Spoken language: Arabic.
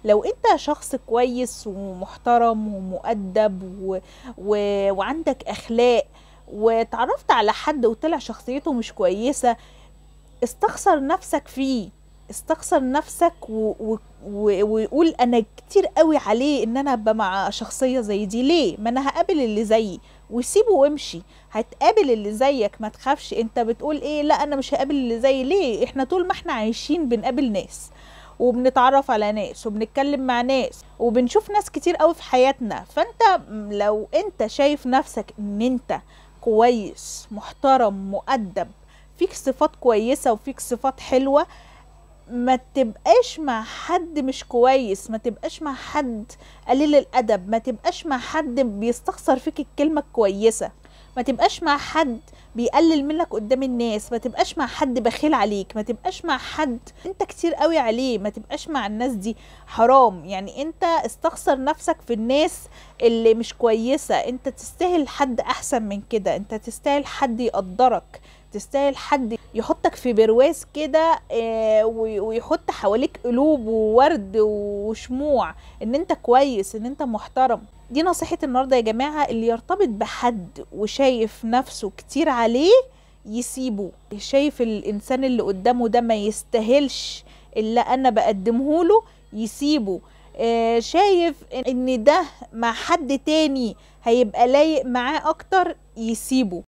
لو انت شخص كويس ومحترم ومؤدب وعندك اخلاق، وتعرفت على حد وطلع شخصيته مش كويسة، استخسر نفسك فيه. استخسر نفسك ويقول انا كتير قوي عليه ان انا ابقى مع شخصية زي دي. ليه؟ ما انا هقابل اللي زيي، وسيبه وامشي. هتقابل اللي زيك، ما تخافش. انت بتقول ايه؟ لا انا مش هقابل اللي زيي. ليه؟ احنا طول ما احنا عايشين بنقابل ناس، وبنتعرف على ناس، وبنتكلم مع ناس، وبنشوف ناس كتير قوي في حياتنا. فانت لو انت شايف نفسك ان انت كويس، محترم، مؤدب، فيك صفات كويسة وفيك صفات حلوة، ما تبقاش مع حد مش كويس، ما تبقاش مع حد قليل الأدب، ما تبقاش مع حد بيستخسر فيك الكلمة الكويسة، ما تبقاش مع حد بيقلل منك قدام الناس، ما تبقاش مع حد بخيل عليك، ما تبقاش مع حد انت كتير قوي عليه، ما تبقاش مع الناس دي. حرام يعني. انت استخسر نفسك في الناس اللي مش كويسة. انت تستاهل حد احسن من كده. انت تستاهل حد يقدرك، تستاهل حد يحطك في برواز كده، ويحط حواليك قلوب وورد وشموع ان انت كويس، ان انت محترم. دي نصيحة النهاردة يا جماعة. اللي يرتبط بحد وشايف نفسه كتير عليه يسيبه. شايف الإنسان اللي قدامه ده ما يستاهلش اللي أنا بقدمه له، يسيبه. شايف ان ده مع حد تاني هيبقى لايق معاه اكتر، يسيبه.